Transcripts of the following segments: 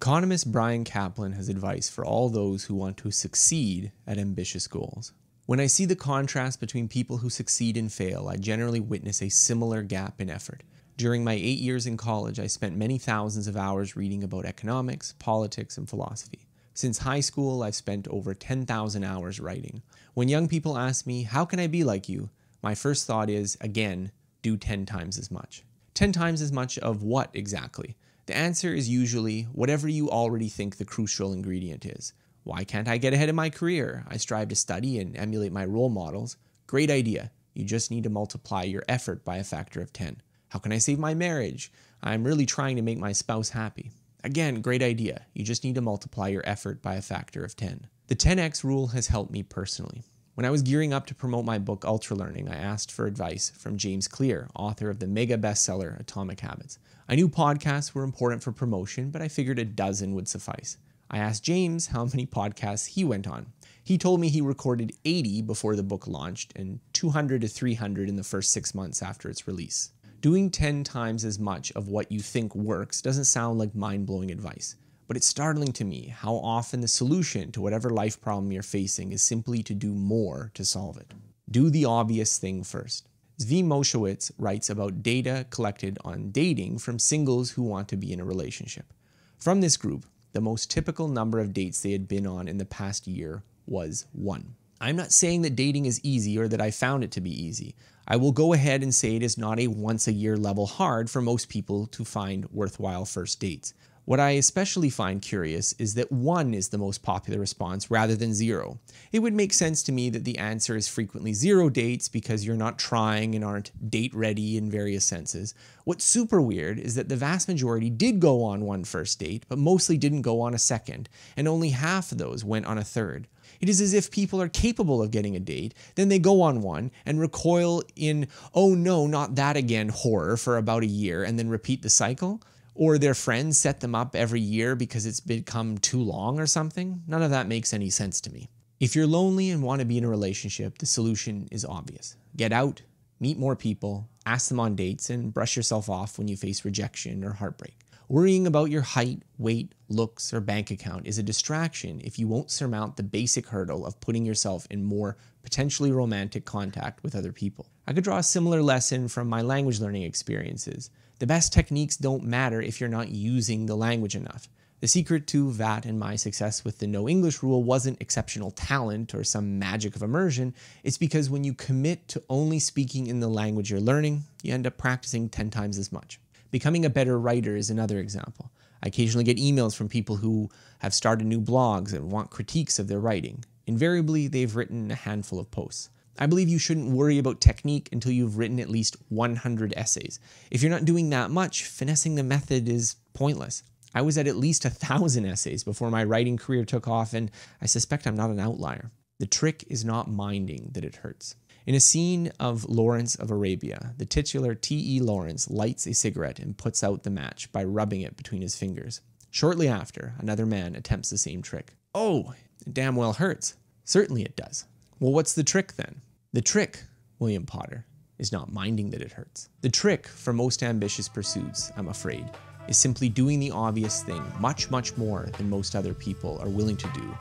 Economist Bryan Caplan has advice for all those who want to succeed at ambitious goals. When I see the contrast between people who succeed and fail, I generally witness a similar gap in effort. During my 8 years in college, I spent many thousands of hours reading about economics, politics, and philosophy. Since high school, I've spent over 10,000 hours writing. When young people ask me, how can I be like you? My first thought is, again, do 10 times as much. 10 times as much of what exactly? The answer is usually whatever you already think the crucial ingredient is. Why can't I get ahead in my career? I strive to study and emulate my role models. Great idea. You just need to multiply your effort by a factor of 10. How can I save my marriage? I'm really trying to make my spouse happy. Again, great idea. You just need to multiply your effort by a factor of 10. The 10x rule has helped me personally. When I was gearing up to promote my book Ultra Learning, I asked for advice from James Clear, author of the mega bestseller Atomic Habits. I knew podcasts were important for promotion, but I figured a dozen would suffice. I asked James how many podcasts he went on. He told me he recorded 80 before the book launched and 200 to 300 in the first 6 months after its release. Doing 10 times as much of what you think works doesn't sound like mind-blowing advice, but it's startling to me how often the solution to whatever life problem you're facing is simply to do more to solve it. Do the obvious thing first. Zvi Mowshowitz writes about data collected on dating from singles who want to be in a relationship. From this group, the most typical number of dates they had been on in the past year was 1. I'm not saying that dating is easy or that I found it to be easy. I will go ahead and say it is not a once-a-year level hard for most people to find worthwhile first dates. What I especially find curious is that 1 is the most popular response rather than 0. It would make sense to me that the answer is frequently 0 dates because you're not trying and aren't date-ready in various senses. What's super weird is that the vast majority did go on one first date, but mostly didn't go on a second, and only half of those went on a third. It is as if people are capable of getting a date, then they go on one and recoil in, oh no, not that again, horror for about a year, and then repeat the cycle. Or their friends set them up every year because it's become too long or something. None of that makes any sense to me. If you're lonely and want to be in a relationship, the solution is obvious. Get out, meet more people, ask them on dates, and brush yourself off when you face rejection or heartbreak. Worrying about your height, weight, looks, or bank account is a distraction if you won't surmount the basic hurdle of putting yourself in more potentially romantic contact with other people. I could draw a similar lesson from my language learning experiences. The best techniques don't matter if you're not using the language enough. The secret to that and my success with the no English rule wasn't exceptional talent or some magic of immersion. It's because when you commit to only speaking in the language you're learning, you end up practicing 10 times as much. Becoming a better writer is another example. I occasionally get emails from people who have started new blogs and want critiques of their writing. Invariably, they've written a handful of posts. I believe you shouldn't worry about technique until you've written at least 100 essays. If you're not doing that much, finessing the method is pointless. I was at least 1,000 essays before my writing career took off, and I suspect I'm not an outlier. The trick is not minding that it hurts. In a scene of Lawrence of Arabia, the titular T.E. Lawrence lights a cigarette and puts out the match by rubbing it between his fingers. Shortly after, another man attempts the same trick. Oh, it damn well hurts. Certainly it does. Well, what's the trick then? The trick, William Potter, is not minding that it hurts. The trick for most ambitious pursuits, I'm afraid, is simply doing the obvious thing much, much more than most other people are willing to do,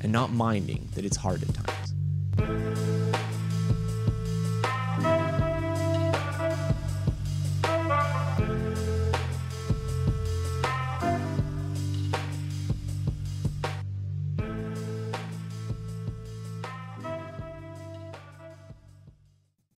and not minding that it's hard at times.